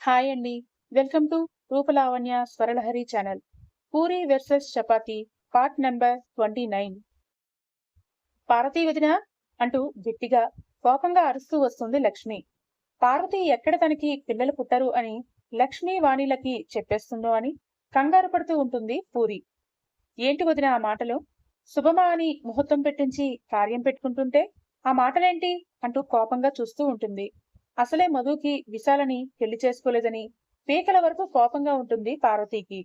Hi అండి. Welcome to Roopalavanya Swaralahari channel. Puri versus chapati part number 29. Parvati వదిన అంటూ గట్టిగా కోపంగా అరుస్తూ వస్తుంది లక్ష్మి. పార్వతి ఎక్కడ తనకి పిల్లలు పుట్టరు అని లక్ష్మి వాణిలకి చెప్పేస్తుందో అని కంగారు పడుతూ ఉంటుంది పూరి. ఏంటి వదిన ఆ మాటలు? శుభమా అని ముహూర్తం పెట్టించి కార్యం పెట్టుకుంటుంటే ఆ మాటలేంటి అంటూ కోపంగా చూస్తూ ఉంటుంది. అసలే మధుకి విశాలని పెళ్లి చేసుకోలేదని పీకల వరకు కోపంగా ఉంటుంది పార్వతీకి.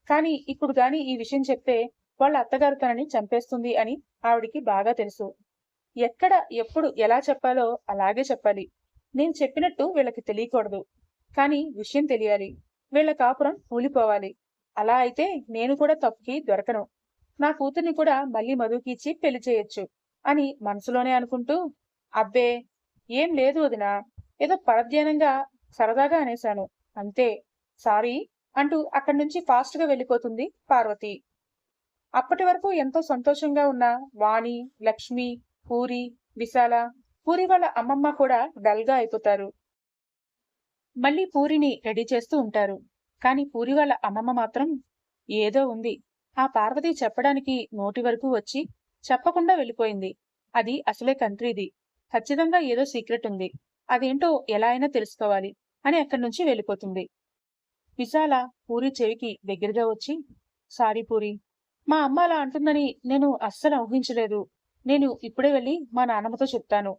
కాని ఇప్పుడు గాని ఈ విషయం చెప్తే వాళ్ళ అత్తగారు తనని చంపేస్తుంది అని ఆవిడికి బాగా తెలుసు. ఎక్కడ ఎప్పుడు ఎలా చెప్పాలో అలాగే చెప్పాలి. నేను చెప్పినట్టు వీళ్ళకి తెలియకూడదు. కాని విషయం తెలియాలి. వీళ్ళ కాపురం కూలిపోవాలి. అలా అయితే నేను కూడా తప్పుకి దొరకను. నా కూతుర్ని కూడా మళ్ళీ మధుకి ఇచ్చి పెళ్లి చేయొచ్చు అని మనసులోనే అనుకుంటూ, అబ్బే ఏం లేదు వదినా, ఏదో పరధ్యానంగా సరదాగా అనేశాను అంతే, సారీ అంటూ అక్కడి నుంచి ఫాస్ట్ గా వెళ్ళిపోతుంది పార్వతి. అప్పటి వరకు ఎంతో సంతోషంగా ఉన్న వాణి, లక్ష్మి, పూరి, విశాల, పూరి వాళ్ళ అమ్మమ్మ కూడా డల్ గా అయిపోతారు. మళ్ళీ పూరిని రెడీ చేస్తూ ఉంటారు. కాని పూరి వాళ్ళ అమ్మమ్మ మాత్రం ఏదో ఉంది. ఆ పార్వతి చెప్పడానికి నోటి వరకు వచ్చి చెప్పకుండా వెళ్ళిపోయింది. అది అసలే కంట్రీది. ఖచ్చితంగా ఏదో సీక్రెట్ ఉంది. అదేంటో ఎలా అయినా తెలుసుకోవాలి అని అక్కడి నుంచి వెళ్ళిపోతుంది. విశాల పూరి చెవికి దగ్గరగా వచ్చి, సారీ పూరి, మా అమ్మ అలా అంటుందని నేను అస్సలు ఊహించలేదు. నేను ఇప్పుడే వెళ్ళి మా నాన్నమ్మతో చెప్తాను.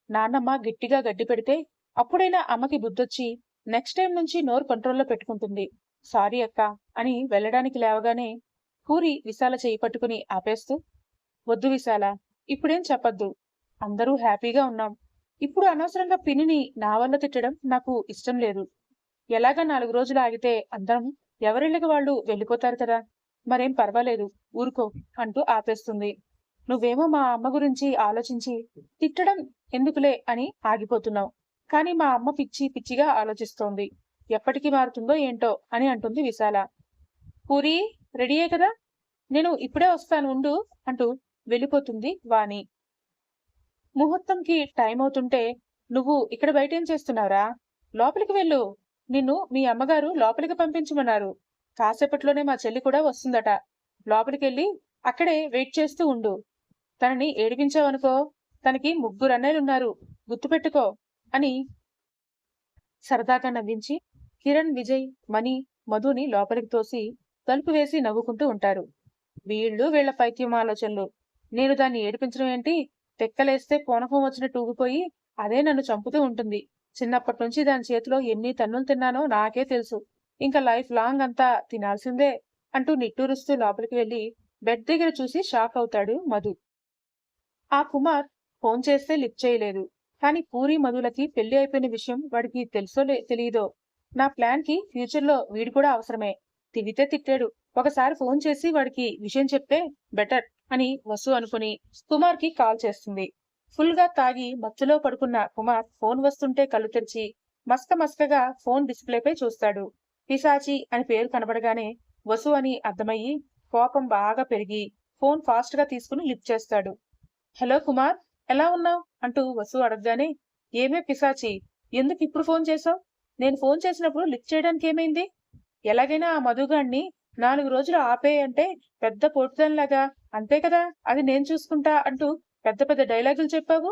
నాన్నమ్మ గట్టిగా గడ్డి పెడితే అప్పుడైనా అమ్మకి బుద్ధొచ్చి నెక్స్ట్ టైం నుంచి నోరు కంట్రోల్లో పెట్టుకుంటుంది. సారీ అక్క అని వెళ్ళడానికి లేవగానే పూరి విశాల చేయి పట్టుకుని ఆపేస్తూ, వద్దు విశాల, ఇప్పుడేం చెప్పద్దు. అందరూ హ్యాపీగా ఉన్నాం. ఇప్పుడు అనవసరంగా పిన్నిని నా వల్ల తిట్టడం నాకు ఇష్టం లేదు. ఎలాగా 4 రోజులు ఆగితే అందరం ఎవరిళ్ళకి వాళ్ళు వెళ్ళిపోతారు కదా. మరేం పర్వాలేదు, ఊరుకో అంటూ ఆపేస్తుంది. నువ్వేమో మా అమ్మ గురించి ఆలోచించి తిట్టడం ఎందుకులే అని ఆగిపోతున్నావు. కానీ మా అమ్మ పిచ్చి పిచ్చిగా ఆలోచిస్తోంది. ఎప్పటికి మారుతుందో ఏంటో అని అంటుంది విశాల. పూరి, రెడీయే కదా, నేను ఇప్పుడే వస్తాను ఉండు అంటూ వెళ్ళిపోతుంది వాణి. ముహూర్తంకి టైం అవుతుంటే, నువ్వు ఇక్కడ బయటేం చేస్తున్నావురా? లోపలికి వెళ్ళు. నిన్ను మీ అమ్మగారు లోపలికి పంపించమన్నారు. కాసేపట్లోనే మా చెల్లి కూడా వస్తుందట. లోపలికెళ్ళి అక్కడే వెయిట్ చేస్తూ ఉండు. తనని ఏడిపించావనుకో, తనకి 3 అన్నయ్యలున్నారు, గుర్తుపెట్టుకో అని సరదాగా నవ్వించి కిరణ్, విజయ్, మణి, మధుని లోపలికి తోసి తలుపు వేసి నవ్వుకుంటూ ఉంటారు. వీళ్ళ పైత్యం ఆలోచనలు. నేను దాన్ని ఏడిపించడం ఏంటి? తెక్కలేస్తే పూనకం వచ్చినట్టు ఊగిపోయి అదే నన్ను చంపుతూ ఉంటుంది. చిన్నప్పటి నుంచి దాని చేతిలో ఎన్ని తన్నులు తిన్నానో నాకే తెలుసు. ఇంకా లైఫ్ లాంగ్ అంతా తినాల్సిందే అంటూ నిట్టూరుస్తూ లోపలికి వెళ్లి బెడ్ దగ్గర చూసి షాక్ అవుతాడు మధు. ఆ కుమార్ ఫోన్ చేస్తే లిఫ్ట్ చేయలేదు. కానీ పూరి మధులకి పెళ్లి అయిపోయిన విషయం వాడికి తెలుసో తెలియదో, నా ప్లాన్ కి ఫ్యూచర్ లో వీడు కూడా అవసరమే. తిడితే తిట్టాడు, ఒకసారి ఫోన్ చేసి వాడికి విషయం చెప్తే బెటర్ అని వసు అనుకుని కుమార్ కి కాల్ చేస్తుంది. ఫుల్ గా తాగి మత్తులో పడుకున్న కుమార్ ఫోన్ వస్తుంటే కళ్ళు తెరిచి మస్కగా ఫోన్ డిస్ప్లేపై చూస్తాడు. పిశాచి అని పేరు కనబడగానే వసు అని అర్థమయ్యి కోపం బాగా పెరిగి ఫోన్ ఫాస్ట్ గా తీసుకుని లిఫ్ట్ చేస్తాడు. హలో కుమార్, ఎలా ఉన్నావు అంటూ వసు అడగగానే, ఏమే పిశాచి, ఎందుకు ఇప్పుడు ఫోన్ చేసావు? నేను ఫోన్ చేసినప్పుడు లిఫ్ట్ చేయడానికి ఏమైంది? ఎలాగైనా ఆ మధుగాణ్ణి 4 రోజులు ఆపేయంటే పెద్ద పోటుదానిలాగా, అంతే కదా, అది నేను చూసుకుంటా అంటూ పెద్ద పెద్ద డైలాగులు చెప్పావు.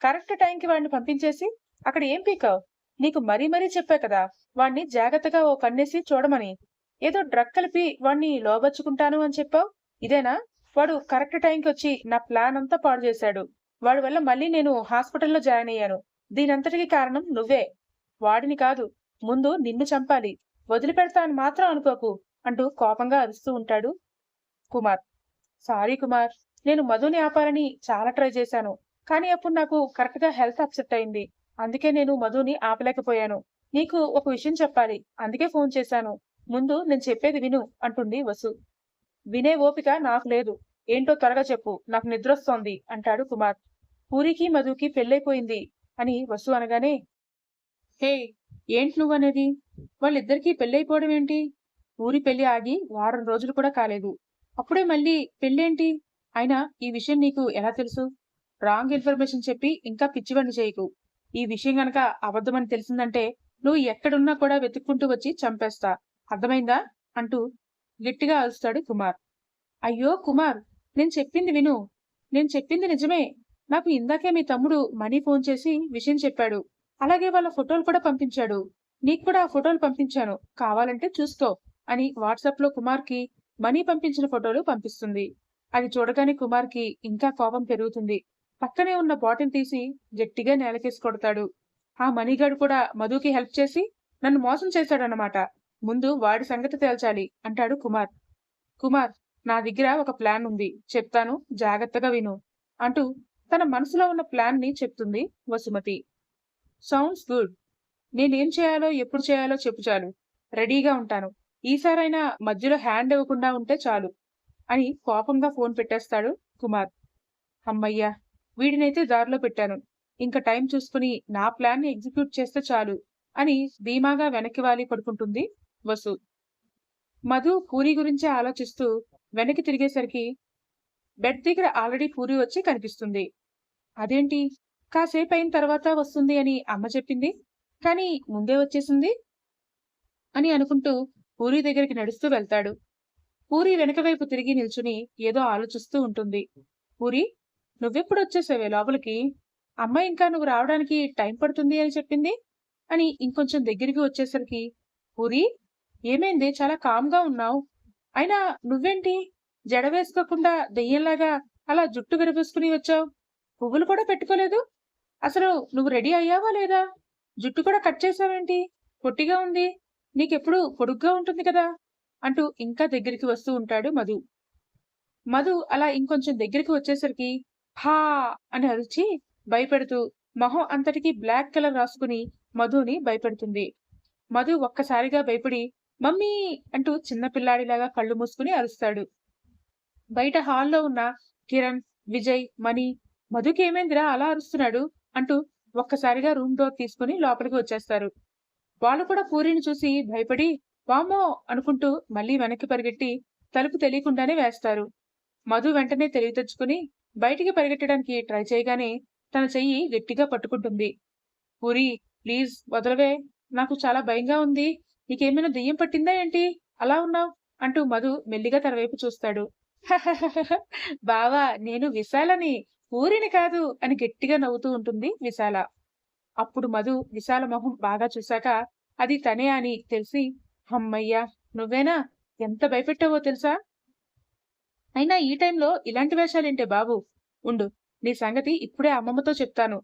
కరెక్ట్ టైంకి వాడిని పంపించేసి అక్కడ ఏం పీకావు? నీకు మరీ చెప్పా కదా వాణ్ణి జాగ్రత్తగా ఓ కన్నేసి చూడమని. ఏదో డ్రగ్ కలిపి వాణ్ణి లోబర్చుకుంటాను అని చెప్పావు. ఇదేనా? వాడు కరెక్ట్ టైంకి వచ్చి నా ప్లాన్ అంతా పాడు చేశాడు. వాడి వల్ల మళ్ళీ నేను హాస్పిటల్లో జాయిన్ అయ్యాను. దీనంతటికి కారణం నువ్వే. వాడిని కాదు, ముందు నిన్ను చంపాలి. వదిలిపెడతా అని మాత్రం అనుకోకు అంటూ కోపంగా అరుస్తూ ఉంటాడు కుమార్. సారీ కుమార్, నేను మధుని ఆపాలని చాలా ట్రై చేశాను. కానీ అప్పుడు నాకు కరెక్ట్ గా హెల్త్ అప్సెట్ అయింది. అందుకే నేను మధుని ఆపలేకపోయాను. నీకు ఒక విషయం చెప్పాలి, అందుకే ఫోన్ చేశాను. ముందు నేను చెప్పేది విను అంటుంది వసు. వినే ఓపిక నాకు లేదు. ఏంటో త్వరగా చెప్పు, నాకు నిద్రొస్తోంది అంటాడు కుమార్. పూరికి మధుకి పెళ్ళైపోయింది అని వసు అనగానే, హే, ఏంటి నువ్వనేది? వాళ్ళిద్దరికీ పెళ్ళైపోవడం ఏంటి? పూరి పెళ్లి ఆగి వారం రోజులు కూడా కాలేదు. అప్పుడే మళ్ళీ పెళ్ళేంటి? అయినా ఈ విషయం నీకు ఎలా తెలుసు? రాంగ్ ఇన్ఫర్మేషన్ చెప్పి ఇంకా పిచ్చివాణ్ణి చేయకు. ఈ విషయం గనక అబద్ధమని తెలిసిందంటే నువ్వు ఎక్కడున్నా కూడా వెతుక్కుంటూ వచ్చి చంపేస్తా, అర్థమైందా అంటూ గట్టిగా అరుస్తాడు కుమార్. అయ్యో కుమార్, నేను చెప్పింది విను, నేను చెప్పింది నిజమే. నాకు ఇందాకే మీ తమ్ముడు మనీ ఫోన్ చేసి విషయం చెప్పాడు. అలాగే వాళ్ళ ఫోటోలు కూడా పంపించాడు. నీకు కూడా ఆ ఫోటోలు పంపించాను, కావాలంటే చూసుకో అని వాట్సాప్ లో కుమార్ కి మనీ పంపించిన ఫోటోలు పంపిస్తుంది. అది చూడగానే కుమార్ కి ఇంకా కోపం పెరుగుతుంది. పక్కనే ఉన్న బాటిల్ తీసి గట్టిగా నేలకేసి కొడతాడు. ఆ మనీగాడు కూడా మధుకి హెల్ప్ చేసి నన్ను మోసం చేశాడన్నమాట. ముందు వాడి సంగతి తేల్చాలి అంటాడు కుమార్. కుమార్, నా దగ్గర ఒక ప్లాన్ ఉంది, చెప్తాను, జాగ్రత్తగా విను అంటూ తన మనసులో ఉన్న ప్లాన్ ని చెప్తుంది వసుమతి. Sounds good. నేనేం చేయాలో ఎప్పుడు చేయాలో చెప్పు చాలు, రెడీగా ఉంటాను. ఈసారైనా మధ్యలో హ్యాండ్ ఇవ్వకుండా ఉంటే చాలు అని కోపంగా ఫోన్ పెట్టేస్తాడు కుమార్. అమ్మయ్యా, వీడినైతే దారిలో పెట్టాను. ఇంకా టైం చూసుకుని నా ప్లాన్ ని ఎగ్జిక్యూట్ చేస్తే చాలు అని ధీమాగా వెనక్కి వాలి పడుకుంటుంది వసు. మధు పూరి గురించి ఆలోచిస్తూ వెనక్కి తిరిగేసరికి బెడ్ దగ్గర ఆల్రెడీ పూరి వచ్చి కనిపిస్తుంది. అదేంటి, కాసేపు అయిన తర్వాత వస్తుంది అని అమ్మ చెప్పింది, కానీ ముందే వచ్చేసింది అని అనుకుంటూ పూరి దగ్గరికి నడుస్తూ వెళ్తాడు. పూరి వెనక వైపు తిరిగి నిల్చుని ఏదో ఆలోచిస్తూ ఉంటుంది. పూరి, నువ్వెప్పుడు వచ్చేసావే లోపలికి? అమ్మ ఇంకా నువ్వు రావడానికి టైం పడుతుంది అని చెప్పింది అని ఇంకొంచెం దగ్గరికి వచ్చేసరికి, పూరి ఏమైంది, చాలా కామ్గా ఉన్నావు? అయినా నువ్వేంటి జడ వేసుకోకుండా దెయ్యంలాగా అలా జుట్టు విరబూసుకుని వచ్చావు? పువ్వులు కూడా పెట్టుకోలేదు. అసలు నువ్వు రెడీ అయ్యావా లేదా? జుట్టు కూడా కట్ చేసావేంటి? పొట్టిగా ఉంది, నీకెప్పుడు పొడుగ్గా ఉంటుంది కదా అంటూ ఇంకా దగ్గరికి వస్తూ ఉంటాడు మధు. మధు అలా ఇంకొంచెం దగ్గరికి వచ్చేసరికి హా అని అరిచి భయపెడుతూ మొహం అంతటికి బ్లాక్ కలర్ రాసుకుని మధుని భయపెడుతుంది. మధు ఒక్కసారిగా భయపడి మమ్మీ అంటూ చిన్న పిల్లాడిలాగా కళ్ళు మూసుకుని అరుస్తాడు. బయట హాల్లో ఉన్న కిరణ్, విజయ్, మణి మధుకి ఏమైందిరా అలా అరుస్తున్నాడు అంటూ ఒక్కసారిగా రూమ్ డోర్ తీసుకుని లోపలికి వచ్చేస్తారు. వాళ్ళు కూడా పూరిని చూసి భయపడి వామ్మో అనుకుంటూ మళ్ళీ వెనక్కి పరిగెట్టి తలుపు తెలియకుండానే వేస్తారు. మధు వెంటనే తెలివి తెచ్చుకుని బయటికి పరిగెట్టడానికి ట్రై చేయగానే తన చెయ్యి గట్టిగా పట్టుకుంటుంది. పూరి, ప్లీజ్ వదలవే, నాకు చాలా భయంగా ఉంది. నీకేమైనా దెయ్యం పట్టిందా ఏంటి అలా ఉన్నావు అంటూ మధు మెల్లిగా తన వైపు చూస్తాడు. బావా, నేను విశాలని, పూరిని కాదు అని గట్టిగా నవ్వుతూ ఉంటుంది విశాల. అప్పుడు మధు విశాల మొహం బాగా చూశాక అది తనే అని తెలిసి, అమ్మయ్యా నువ్వేనా, ఎంత భయపెట్టావో తెలుసా? అయినా ఈ టైంలో ఇలాంటి వేషాలేంటే బాబు, ఉండు, నీ సంగతి ఇప్పుడే అమ్మమ్మతో చెప్తాను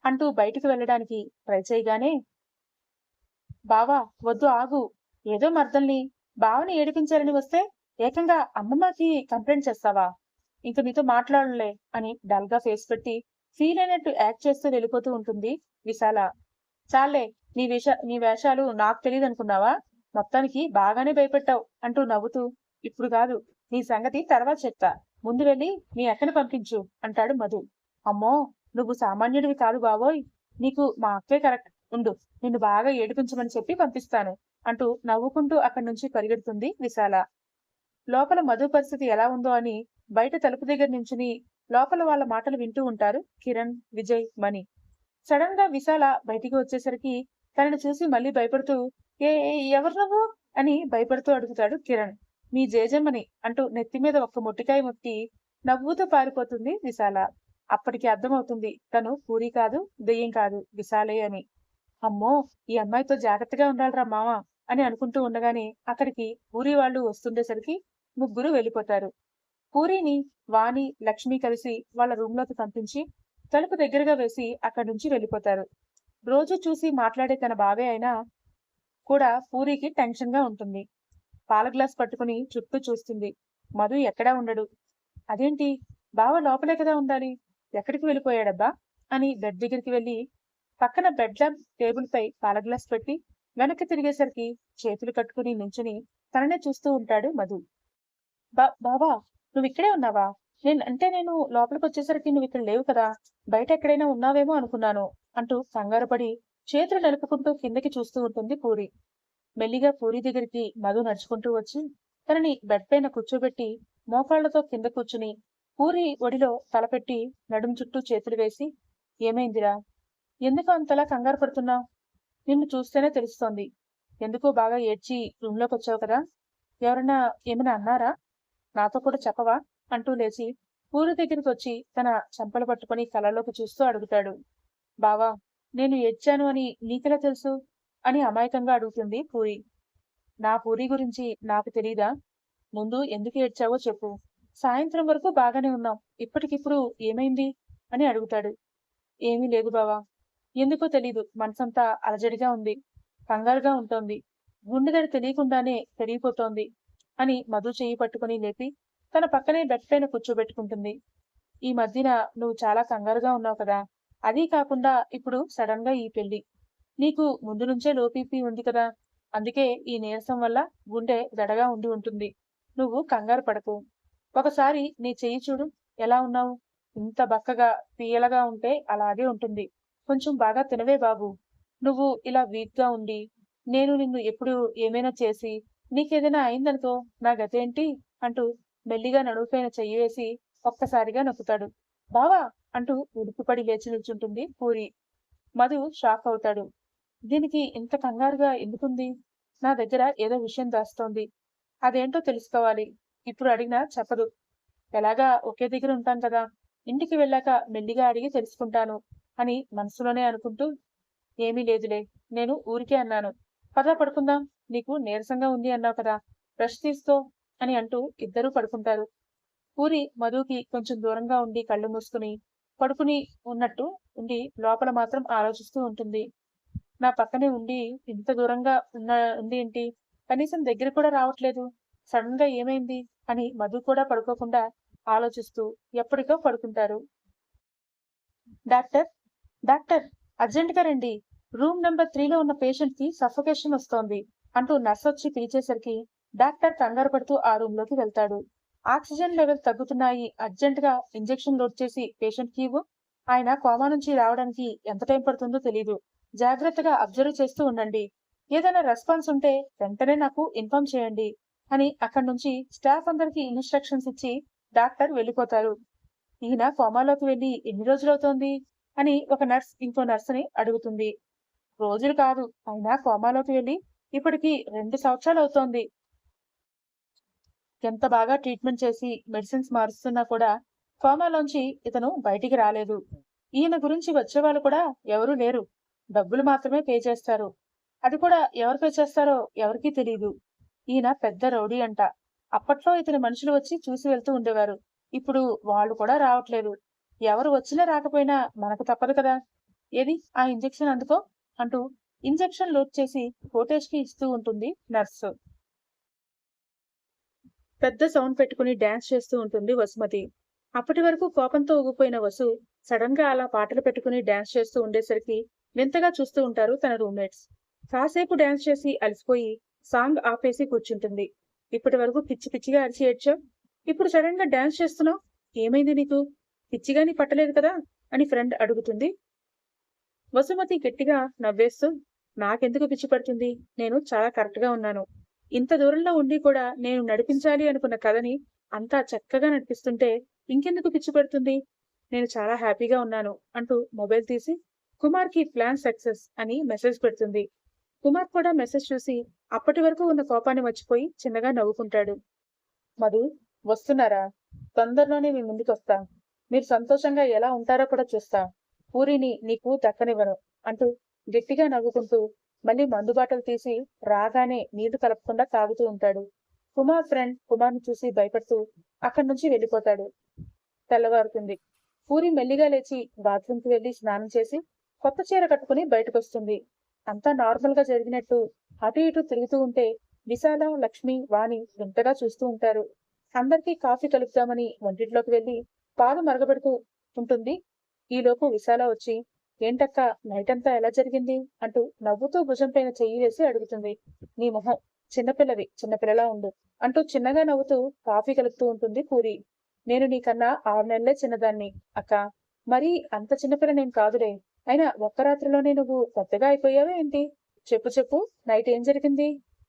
అంటూ బయటికి వెళ్ళడానికి ట్రై చేయగానే, బావా వద్దు ఆగు, ఏదో మర్దల్ని బావని ఏడిపించాలని వస్తే ఏకంగా అమ్మమ్మకి కంప్లైంట్ చేస్తావా? ఇంక నీతో మాట్లాడలే అని డల్గా ఫేస్ పెట్టి ఫీల్ అయినట్టు యాక్ట్ చేస్తూ వెళ్ళిపోతూ ఉంటుంది విశాల. చాలే, నీ వేషాలు నాకు తెలియదు అనుకున్నావా? మొత్తానికి బాగానే భయపెట్టావు అంటూ నవ్వుతూ, ఇప్పుడు కాదు, నీ సంగతి తర్వాత చెప్తా, ముందు వెళ్ళి మీ అక్కని పంపించు అంటాడు మధు. అమ్మో, నువ్వు సామాన్యుడివి కాదు బావోయ్, నీకు మా అక్కే కరెక్ట్, ఉండు, నిన్ను బాగా ఏడిపించమని చెప్పి పంపిస్తాను అంటూ నవ్వుకుంటూ అక్కడి నుంచి పరిగెడుతుంది విశాల. లోపల మధు పరిస్థితి ఎలా ఉందో అని బయట తలుపు దగ్గర నించుని లోపల వాళ్ళ మాటలు వింటూ ఉంటారు కిరణ్, విజయ్, మణి. సడన్ గా విశాల బయటికి వచ్చేసరికి తనని చూసి మళ్ళీ భయపడుతూ, ఏ ఎవరు నువ్వు అని భయపడుతూ అడుగుతాడు కిరణ్. మీ జేజమ్మని అంటూ నెత్తి మీద ఒక్క మొట్టికాయ మొక్కి నవ్వుతూ పారిపోతుంది విశాల. అప్పటికి అర్థమవుతుంది తను పూరి కాదు, దెయ్యం కాదు, విశాలే అని. అమ్మో, ఈ అమ్మాయితో జాగ్రత్తగా ఉండాలిరా మామ అని అనుకుంటూ ఉండగానే అక్కడికి పూరి వాళ్ళు వస్తుండేసరికి ముగ్గురు వెళ్ళిపోతారు. పూరిని వాణి, లక్ష్మి కలిసి వాళ్ళ రూమ్ లోకి పంపించి తలుపు దగ్గరగా వేసి అక్కడి నుంచి వెళ్ళిపోతారు. రోజు చూసి మాట్లాడే తన బావే అయినా కూడా పూరికి టెన్షన్ గా ఉంటుంది. పాల గ్లాస్ పట్టుకుని చుట్టూ చూస్తుంది. మధు ఎక్కడా ఉండడు. అదేంటి, బావ లోపలే కదా ఉండాలి, ఎక్కడికి వెళ్ళిపోయాడబ్బా అని బెడ్ దగ్గరికి వెళ్ళి పక్కన బెడ్ ల్యాంప్ టేబుల్ పై పాల గ్లాస్ పెట్టి వెనక్కి తిరిగేసరికి చేతులు కట్టుకుని నించుని తననే చూస్తూ ఉంటాడు మధు. బావా, నువ్వు ఇక్కడే ఉన్నావా? నేను లోపలికి వచ్చేసరికి నువ్వు ఇక్కడ లేవు కదా, బయట ఎక్కడైనా ఉన్నావేమో అనుకున్నాను అంటూ కంగారు పడి చేతులు నలుపుకుంటూ కిందకి చూస్తూ ఉంటుంది పూరి. మెల్లిగా పూరి దగ్గరికి మధు నడుచుకుంటూ వచ్చి తనని బెడ్ పైన కూర్చోబెట్టి మోకాళ్లతో కింద కూర్చుని పూరి ఒడిలో తలపెట్టి నడుం చుట్టూ చేతులు వేసి, ఏమైందిరా, ఎందుకు అంతలా కంగారు పడుతున్నావు? నిన్ను చూస్తేనే తెలుస్తోంది. ఎందుకో బాగా ఏడ్చి రూమ్లోకి వచ్చావు కదా, ఎవరన్నా ఏమైనా అన్నారా? నాతో కూడా చెప్పవా అంటూ లేచి పూరి దగ్గరికి వచ్చి తన చెంపలు పట్టుకుని కళ్ళలోకి చూస్తూ అడుగుతాడు. బావా, నేను ఏడ్చాను అని నీకెలా తెలుసు అని అమాయకంగా అడుగుతుంది పూరి. నా పూరి గురించి నాకు తెలీదా? ముందు ఎందుకు ఏడ్చావో చెప్పు. సాయంత్రం వరకు బాగానే ఉన్నాం, ఇప్పటికిప్పుడు ఏమైంది అని అడుగుతాడు. ఏమీ లేదు బావా, ఎందుకో తెలీదు, మనసంతా అలజడిగా ఉంది, కంగారుగా ఉంటోంది, గుండెదడి తెలియకుండానే పెరిగిపోతోంది అని మధు చెయ్యి పట్టుకుని లేపి తన పక్కనే బెడ్ పైన కూర్చోబెట్టుకుంటుంది. ఈ మధ్యన నువ్వు చాలా కంగారుగా ఉన్నావు కదా, అదీ కాకుండా ఇప్పుడు సడన్ గా ఈ పెళ్లి. నీకు ముందు నుంచే లోపీపీ ఉంది కదా, అందుకే ఈ నీరసం వల్ల గుండె దడగా ఉండి ఉంటుంది. నువ్వు కంగారు పడకు. ఒకసారి నీ చెయ్యి చూడు, ఎలా ఉన్నావు? ఇంత బక్కగా పీయలగా ఉంటే అలాగే ఉంటుంది. కొంచెం బాగా తినవే బాబు. నువ్వు ఇలా వీక్ గా ఉండి నేను నిన్ను ఎప్పుడు ఏమైనా చేసి నీకేదైనా అయిందనుకో నా గతేంటి అంటూ మెల్లిగా నడువుపైన చెయ్యి వేసి ఒక్కసారిగా నొక్కుతాడు. బావా అంటూ ఉలిపిపడి లేచి నిల్చుంటుంది పూరి. మధు షాక్ అవుతాడు. దీనికి ఇంత కంగారుగా ఎందుకుంది? నా దగ్గర ఏదో విషయం దాస్తోంది, అదేంటో తెలుసుకోవాలి. ఇప్పుడు అడిగినా చెప్పదు. ఎలాగా ఒకే దగ్గర ఉంటాం కదా, ఇంటికి వెళ్ళాక మెల్లిగా అడిగి తెలుసుకుంటాను అని మనసులోనే అనుకుంటూ, ఏమీ లేదులే, నేను ఊరికే అన్నాను, పదా పడుకుందాం, నీకు నీరసంగా ఉంది అన్నావు కదా, రెస్ట్ తీసుకో అని అంటూ ఇద్దరూ పడుకుంటారు. పూరి మధుకి కొంచెం దూరంగా ఉండి కళ్ళు మూసుకుని పడుకుని ఉన్నట్టు ఉండి లోపల మాత్రం ఆలోచిస్తూ ఉంటుంది. నా పక్కనే ఉండి ఇంత దూరంగా ఉంది ఏంటి, కనీసం దగ్గర కూడా రావట్లేదు, సడన్ గా ఏమైంది అని మధు కూడా పడుకోకుండా ఆలోచిస్తూ ఎప్పటికో పడుకుంటారు. డాక్టర్, డాక్టర్, అర్జెంట్ గా రండి, రూమ్ నెంబర్ 3లో ఉన్న పేషెంట్ కి సఫోకేషన్ వస్తోంది అంటూ నర్స్ వచ్చి పిలిచేసరికి డాక్టర్ కంగారు పడుతూ ఆ రూమ్ లోకి వెళ్తాడు. ఆక్సిజన్ లెవెల్ తగ్గుతున్నాయి, అర్జెంట్ గా ఇంజెక్షన్ లోడ్ చేసి పేషెంట్ కి ఇవ్వు. ఆయన కోమా నుంచి రావడానికి ఎంత టైం పడుతుందో తెలీదు, జాగ్రత్తగా అబ్జర్వ్ చేస్తూ ఉండండి. ఏదైనా రెస్పాన్స్ ఉంటే వెంటనే నాకు ఇన్ఫార్మ్ చేయండి అని అక్కడి నుంచి స్టాఫ్ అందరికి ఇన్స్ట్రక్షన్స్ ఇచ్చి డాక్టర్ వెళ్ళిపోతారు. ఈయన కోమాలోకి వెళ్ళి ఎన్ని రోజులవుతోంది అని ఒక నర్స్ ఇంకో నర్సుని అడుగుతుంది. రోజులు కాదు, అయినా కోమాలోకి వెళ్ళి ఇప్పటికి 2 సంవత్సరాలు అవుతోంది. ఎంత బాగా ట్రీట్మెంట్ చేసి మెడిసిన్స్ మారుస్తున్నా కూడా కోమాలోంచి ఇతను బయటికి రాలేదు. ఈయన గురించి వచ్చేవాళ్ళు కూడా ఎవరూ లేరు, డబ్బులు మాత్రమే పే చేస్తారు. అది కూడా ఎవరు పే చేస్తారో ఎవరికీ తెలీదు. ఈయన పెద్ద రౌడీ అంట. అప్పట్లో ఇతని మనుషులు వచ్చి చూసి వెళ్తూ ఉండేవారు, ఇప్పుడు వాళ్ళు కూడా రావట్లేదు. ఎవరు వచ్చినా రాకపోయినా మనకు తప్పదు కదా. ఏది ఆ ఇంజెక్షన్ అందుకో అంటూ ఇంజెక్షన్ లోడ్ చేసి కోటేష్ కి ఇస్తూ ఉంటుంది నర్సు. పెద్ద సౌండ్ పెట్టుకుని డాన్స్ చేస్తూ ఉంటుంది వసుమతి. అప్పటి వరకు కోపంతో ఊగిపోయిన వసు సడన్ గా అలా పాటలు పెట్టుకుని డాన్స్ చేస్తూ ఉండేసరికి వింతగా చూస్తూ ఉంటారు తన రూమ్మేట్స్. కాసేపు డాన్స్ చేసి అలసిపోయి సాంగ్ ఆపేసి కూర్చుంటుంది. ఇప్పటి వరకు పిచ్చి పిచ్చిగా అరిచి ఏడ్చావు, ఇప్పుడు సడన్ గా డాన్స్ చేస్తున్నావు, ఏమైంది నీకు? పిచ్చిగాని పట్టలేదు కదా అని ఫ్రెండ్ అడుగుతుంది. వసుమతి గట్టిగా నవ్వేస్తూ, నాకెందుకు పిచ్చి పడుతుంది, నేను చాలా కరెక్ట్ గా ఉన్నాను. ఇంత దూరంలో ఉండి కూడా నేను నడిపించాలి అనుకున్న కథని అంతా చక్కగా నడిపిస్తుంటే ఇంకెందుకు పిచ్చి పడుతుంది, నేను చాలా హ్యాపీగా ఉన్నాను అంటూ మొబైల్ తీసి కుమార్ కి ప్లాన్ సక్సెస్ అని మెసేజ్ పెడుతుంది. కుమార్ కూడా మెసేజ్ చూసి అప్పటి వరకు ఉన్న కోపాన్ని మర్చిపోయి చిన్నగా నవ్వుకుంటాడు. మధు, వస్తున్నారా? తొందరలోనే మీ ముందుకు వస్తా, మీరు సంతోషంగా ఎలా ఉంటారో కూడా చూస్తా, పూరిని నీకు దక్కనివ్వను అంటూ గట్టిగా నవ్వుకుంటూ మళ్ళీ మందు బాటలు తీసి రాగానే నీళ్లు కలపకుండా తాగుతూ ఉంటాడు. కుమార్ ఫ్రెండ్ కుమార్ని చూసి భయపడుతూ అక్కడి నుంచి వెళ్ళిపోతాడు. తెల్లవారుతుంది. పూరి మెల్లిగా లేచి బాత్రూంకి వెళ్లి స్నానం చేసి కొత్త చీర కట్టుకుని బయటకొస్తుంది. అంతా నార్మల్ గా జరిగినట్టు అటు ఇటు తిరుగుతూ ఉంటే విశాల, లక్ష్మి, వాణి వింతగా చూస్తూ ఉంటారు. అందరికీ కాఫీ కలుపుదామని వంటింట్లోకి వెళ్లి పాలు మరగబెడుతూ ఉంటుంది. ఈలోపు విశాల వచ్చి, ఏంటక్క నైట్ అంతా ఎలా జరిగింది అంటూ నవ్వుతూ భుజం పైన చెయ్యి వేసి అడుగుతుంది. నీ మొహం, చిన్నపిల్లవి, చిన్నపిల్లలా ఉండు అంటూ చిన్నగా నవ్వుతూ కాఫీ కలుపుతూ ఉంటుంది పూరి. నేను నీకన్నా 6 నెలలే చిన్నదాన్ని అక్క, మరీ అంత చిన్నపిల్ల నేను కాదులే, అయినా ఒక్క రాత్రిలోనే నువ్వు పెద్దగా అయిపోయావే ఏంటి? చెప్పు చెప్పు, నైట్ ఏం జరిగింది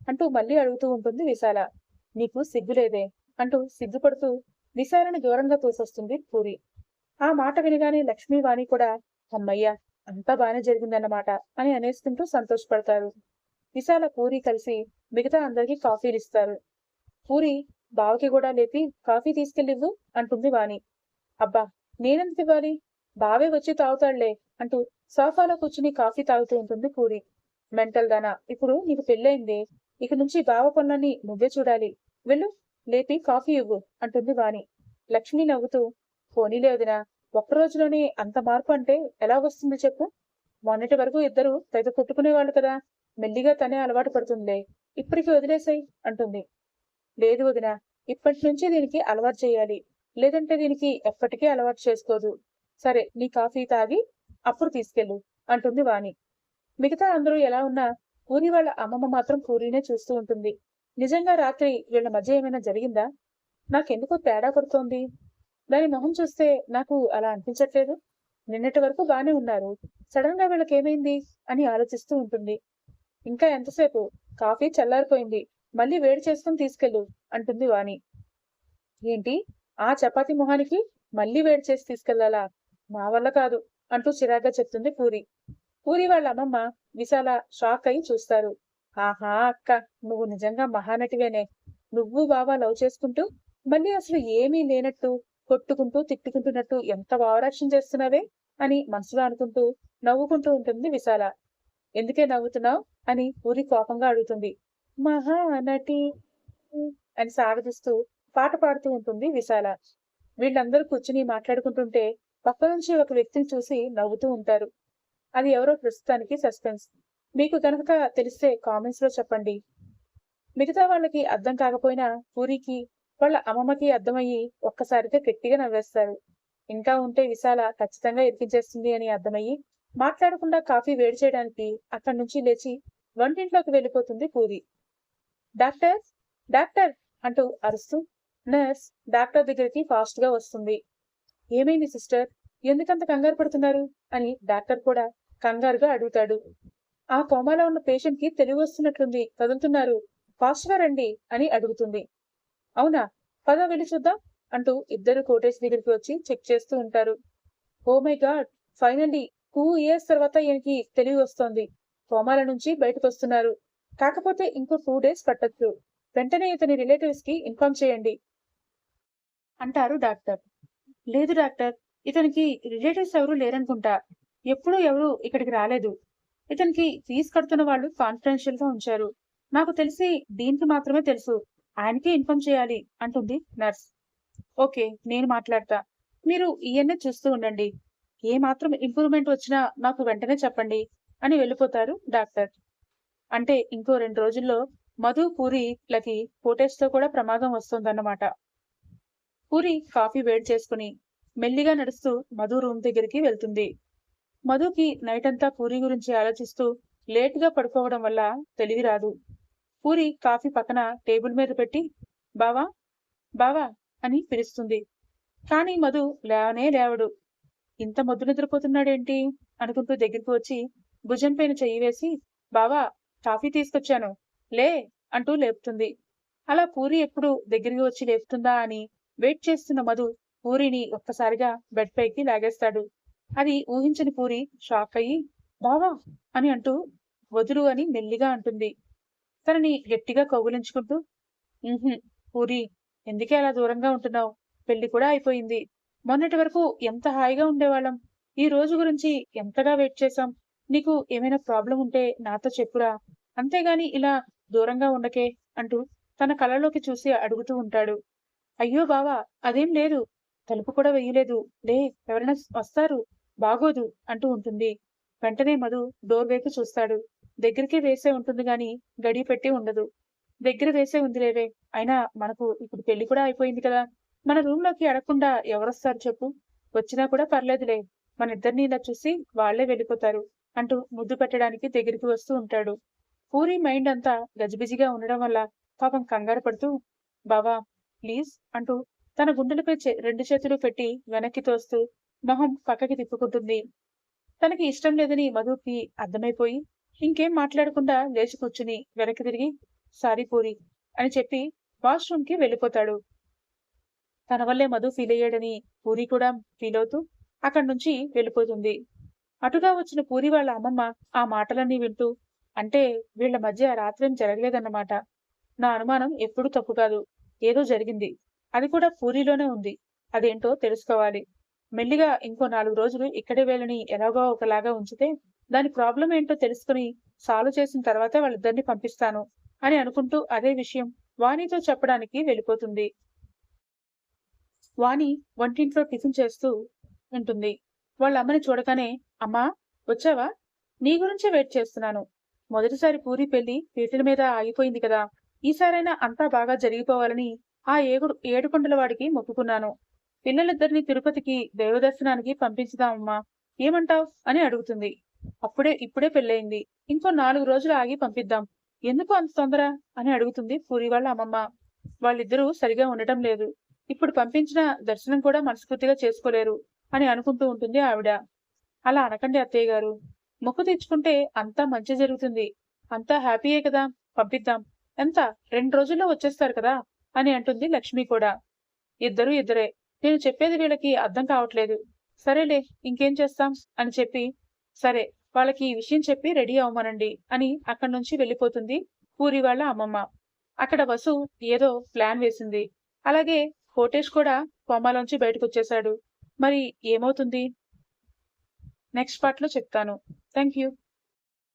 అంటూ మళ్ళీ అడుగుతూ ఉంటుంది విశాల. నీకు సిగ్గులేదే అంటూ సిగ్గుపడుతూ విశాలని దూరంగా తోసొస్తుంది పూరి. ఆ మాట వినగానే లక్ష్మీవాణి కూడా, అమ్మయ్యా, అంతా బానే జరిగిందన్నమాట అని అనేసుకుంటూ సంతోషపడతారు. విశాల, పూరి కలిసి మిగతా అందరికీ కాఫీలు ఇస్తారు. పూరి బావకి కూడా లేపి కాఫీ తీసుకెళ్ళివ్వు అంటుంది వాణి. అబ్బా, నేనెందుకు ఇవ్వాలి, బావే వచ్చి తాగుతాడులే అంటూ సోఫాలో కూర్చుని కాఫీ తాగుతూ ఉంటుంది పూరి. మెంటల్ దానా, ఇప్పుడు నీకు పెళ్ళయింది, ఇక నుంచి బావ పనులన్నీ నువ్వే చూడాలి, వెళ్ళు, లేపి కాఫీ ఇవ్వు అంటుంది వాణి. లక్ష్మి నవ్వుతూ, పోనీలే వదినా, ఒక్క రోజులోనే అంత మార్పు అంటే ఎలా వస్తుంది చెప్పు, మొన్నటి వరకు ఇద్దరు తెగ కొట్టుకునేవాళ్ళు కదా, మెల్లిగా తనే అలవాటు పడుతుందిలే, ఇప్పటికి వదిలేసాయి అంటుంది. లేదు వదినా, ఇప్పటి నుంచి దీనికి అలవాటు చేయాలి, లేదంటే దీనికి ఎప్పటికీ అలవాటు చేసుకోదు. సరే, నీ కాఫీ తాగి అప్పుడు తీసుకెళ్ళు అంటుంది వాణి. మిగతా అందరూ ఎలా ఉన్నా పూరి వాళ్ళ అమ్మమ్మ మాత్రం పూరినే చూస్తూ ఉంటుంది. నిజంగా రాత్రి వీళ్ళ మధ్య ఏమైనా జరిగిందా? నాకెందుకో తేడా కొడుతోంది. దాని మొహం చూస్తే నాకు అలా అనిపించట్లేదు. నిన్నటి వరకు బానే ఉన్నారు, సడన్ గా వీళ్ళకేమైంది అని ఆలోచిస్తూ ఉంటుంది. ఇంకా ఎంతసేపు, కాఫీ చల్లారిపోయింది, మళ్ళీ వేడి చేసుకుని తీసుకెళ్ళు అంటుంది వాణి. ఏంటి, ఆ చపాతి మొహానికి మళ్ళీ వేడి చేసి తీసుకెళ్లాలా? నా వల్ల కాదు అంటూ చిరాగ్గా చెప్తుంది పూరి. పూరి వాళ్ళ అమ్మమ్మ, విశాల షాక్ అయి చూస్తారు. ఆహా అక్క, నువ్వు నిజంగా మహానటివేనే. నువ్వు బావా లవ్ చేసుకుంటూ మళ్ళీ అసలు ఏమీ లేనట్టు కొట్టుకుంటూ తిట్టుకుంటున్నట్టు ఎంత ఓవరాక్షన్ చేస్తున్నావే అని మనసులో అనుకుంటూ నవ్వుకుంటూ ఉంటుంది విశాల. ఎందుకే నవ్వుతున్నావు అని పూరి కోపంగా అడుగుతుంది. మహానటి అని సాగదీస్తూ పాట పాడుతూ ఉంటుంది విశాల. వీళ్ళందరూ కూర్చుని మాట్లాడుకుంటుంటే పక్క నుంచి ఒక వ్యక్తిని చూసి నవ్వుతూ ఉంటారు. అది ఎవరో ప్రస్తుతానికి సస్పెన్స్. మీకు కనుక తెలిస్తే కామెంట్స్ లో చెప్పండి. మిగతా వాళ్ళకి అర్థం కాకపోయినా పూరికి వాళ్ళ అమ్మమ్మకి అర్థమయ్యి ఒక్కసారిగా గట్టిగా నవ్వేస్తారు. ఇంకా ఉంటే విశాల ఖచ్చితంగా ఇరికించేస్తుంది అని అర్థమయ్యి మాట్లాడకుండా కాఫీ వేడి చేయడానికి అక్కడి నుంచి లేచి వంటింట్లోకి వెళ్ళిపోతుంది పూరి. డాక్టర్, డాక్టర్ అంటూ అరుస్తూ నర్స్ డాక్టర్ దగ్గరికి ఫాస్ట్ గా వస్తుంది. ఏమైంది సిస్టర్, ఎందుకంత కంగారు పడుతున్నారు అని డాక్టర్ కూడా కంగారుగా అడుగుతాడు. ఆ కోమాలో ఉన్న పేషెంట్ కి తెలివి వస్తున్నట్లుంది, కదులుతున్నారు, ఫాస్ట్ గా రండి అని అడుగుతుంది. అవునా, పద వెళ్ళి చూద్దాం అంటూ ఇద్దరు కోటేజ్ దగ్గరికి వచ్చి చెక్ చేస్తూ ఉంటారు. Oh my god, finally 2 years తర్వాత ఈయనకి తెలివి వస్తోంది, కోమాల నుంచి బయటకు వస్తున్నారు, కాకపోతే ఇంకో 2 days పట్టొచ్చు, వెంటనే ఇతని రిలేటివ్స్ కి ఇన్ఫార్మ్ చేయండి అంటారు డాక్టర్. లేదు డాక్టర్, ఇతనికి రిలేటివ్స్ ఎవరు లేరనుకుంటా, ఎప్పుడూ ఎవరు ఇక్కడికి రాలేదు, ఇతనికి ఫీజు కడుతున్న వాళ్ళు కాన్ఫిడెన్షియల్ గా ఉంచారు, నాకు తెలిసి దీనికి మాత్రమే తెలుసు, ఆయనకే ఇన్ఫార్మ్ చేయాలి అంటుంది నర్స్. ఓకే, నేను మాట్లాడతా, మీరు ఈయన్నే చూస్తూ ఉండండి, ఏ మాత్రం ఇంప్రూవ్మెంట్ వచ్చినా నాకు వెంటనే చెప్పండి అని వెళ్ళిపోతారు డాక్టర్. అంటే ఇంకో 2 రోజుల్లో మధు పూరిలకి కోటేష్ తో కూడా ప్రమాదం వస్తుందన్నమాట. పూరి కాఫీ వేడి చేసుకుని మెల్లిగా నడుస్తూ మధు రూమ్ దగ్గరికి వెళ్తుంది. మధుకి నైట్ అంతా పూరి గురించి ఆలోచిస్తూ లేట్ గా పడుకోవడం వల్ల తెలివి రాదు. పూరి కాఫీ పక్కన టేబుల్ మీద పెట్టి బావా, బావా అని పిలుస్తుంది. కానీ మధు లేవనే లేవడు. ఇంత మొద్దు నిద్రపోతున్నాడేంటి అనుకుంటూ దగ్గరికి వచ్చి భుజం పైన చెయ్యి వేసి బావా, కాఫీ తీసుకొచ్చాను, లే అంటూ లేపుతుంది. అలా పూరి ఎప్పుడు దగ్గరికి వచ్చి లేపుతుందా అని వెయిట్ చేస్తున్న మధు పూరిని ఒక్కసారిగా బెడ్ పైకి లాగేస్తాడు. అది ఊహించని పూరి షాక్ అయ్యి బావా అని అంటూ వదులు అని మెల్లిగా అంటుంది. తనని గట్టిగా కౌగులించుకుంటూ, పూరి, ఎందుకే అలా దూరంగా ఉంటున్నావు, పెళ్లి కూడా అయిపోయింది, మొన్నటి వరకు ఎంత హాయిగా ఉండేవాళ్ళం, ఈ రోజు గురించి ఎంతగా వెయిట్ చేశాం, నీకు ఏమైనా ప్రాబ్లం ఉంటే నాతో చెప్పురా, అంతేగాని ఇలా దూరంగా ఉండకే అంటూ తన కళ్ళలోకి చూసి అడుగుతూ ఉంటాడు. అయ్యో బావా, అదేం లేదు, తలుపు కూడా వెయ్యలేదు, లే, ఎవరైనా వస్తారు, బాగోదు అంటూ ఉంటుంది. వెంటనే మధు డోర్ వైపు చూస్తాడు. దగ్గరికి వేసే ఉంటుంది గాని గడి పెట్టి ఉండదు. దగ్గర వేసే ఉందిలేవే, అయినా మనకు ఇప్పుడు పెళ్లి కూడా అయిపోయింది కదా, మన రూమ్ లోకి అడగకుండా ఎవరొస్తారు చెప్పు, వచ్చినా కూడా పర్లేదులే, మన ఇద్దరిని ఇలా చూసి వాళ్లే వెళ్ళిపోతారు అంటూ ముద్దు పెట్టడానికి దగ్గరికి వస్తూ ఉంటాడు. పూరి మైండ్ అంతా గజిబిజిగా ఉండడం వల్ల పాపం కంగారు పడుతూ బావా ప్లీజ్ అంటూ తన గుండెలపై 2 చేతులు పెట్టి వెనక్కి తోస్తూ మొహం పక్కకి తిప్పుకుంటుంది. తనకి ఇష్టం లేదని మధుకి అర్థమైపోయి ఇంకేం మాట్లాడకుండా లేచి కూర్చుని వెనక్కి తిరిగి సారీ పూరి అని చెప్పి వాష్రూమ్ కి వెళ్ళిపోతాడు. తన వల్లే మధు ఫీల్ అయ్యాడని పూరి కూడా ఫీల్ అవుతూ అక్కడి నుంచి వెళ్ళిపోతుంది. అటుగా వచ్చిన పూరి వాళ్ళ అమ్మమ్మ ఆ మాటలన్నీ వింటూ, అంటే వీళ్ళ మధ్య రాత్రేం జరగలేదన్నమాట. నా అనుమానం ఎప్పుడూ తప్పు కాదు. ఏదో జరిగింది. అది కూడా పూరీలోనే ఉంది. అదేంటో తెలుసుకోవాలి. మెల్లిగా ఇంకో 4 రోజులు ఇక్కడే వీళ్ళని ఎలాగో ఒకలాగా ఉంచితే దాని ప్రాబ్లమ్ ఏంటో తెలుసుకుని సాల్వ్ చేసిన తర్వాతే వాళ్ళిద్దరిని పంపిస్తాను అని అనుకుంటూ అదే విషయం వాణితో చెప్పడానికి వెళ్ళిపోతుంది. వాణి వంటింట్లో టిఫిన్ చేస్తూ ఉంటుంది. వాళ్ళ అమ్మని చూడగానే, అమ్మా వచ్చావా? నీ గురించే వెయిట్ చేస్తున్నాను. మొదటిసారి పూరి పెళ్లి పీటల మీద ఆగిపోయింది కదా, ఈసారైనా అంతా బాగా జరిగిపోవాలని ఆ ఏడుకొండల వాడికి మొక్కుకున్నాను. పిల్లలిద్దరినీ తిరుపతికి దైవదర్శనానికి పంపించుదామమ్మా, ఏమంటావ్ అని అడుగుతుంది. ఇప్పుడే పెళ్ళయింది. ఇంకో 4 రోజులు ఆగి పంపిద్దాం. ఎందుకు అంత తొందర అని అడుగుతుంది పూరి వాళ్ళ అమ్మమ్మ. వాళ్ళిద్దరూ సరిగా ఉండటం లేదు. ఇప్పుడు పంపించిన దర్శనం కూడా మనస్ఫూర్తిగా చేసుకోలేరు అని అనుకుంటూ ఉంటుంది ఆవిడ. అలా అనకండి అత్తయ్య గారు. మొక్కు తెచ్చుకుంటే అంతా మంచి జరుగుతుంది. అంతా హ్యాపీయే కదా, పంపిద్దాం. ఎంత 2 రోజుల్లో వచ్చేస్తారు కదా అని అంటుంది లక్ష్మి కూడా. ఇద్దరూ ఇద్దరే. నేను చెప్పేది వీళ్ళకి అర్థం కావట్లేదు. సరేలే, ఇంకేం చేస్తాం అని చెప్పి, సరే వాళ్ళకి ఈ విషయం చెప్పి రెడీ అవ్వమనండి అని అక్కడి నుంచి వెళ్ళిపోతుంది పూరి వాళ్ళ అమ్మమ్మ. అక్కడ వసు ఏదో ప్లాన్ వేసింది. అలాగే కోటేష్ కూడా కోమాలోంచి బయటకొచ్చేశాడు. మరి ఏమవుతుంది? నెక్స్ట్ పార్ట్ లో చెప్తాను. Thank you.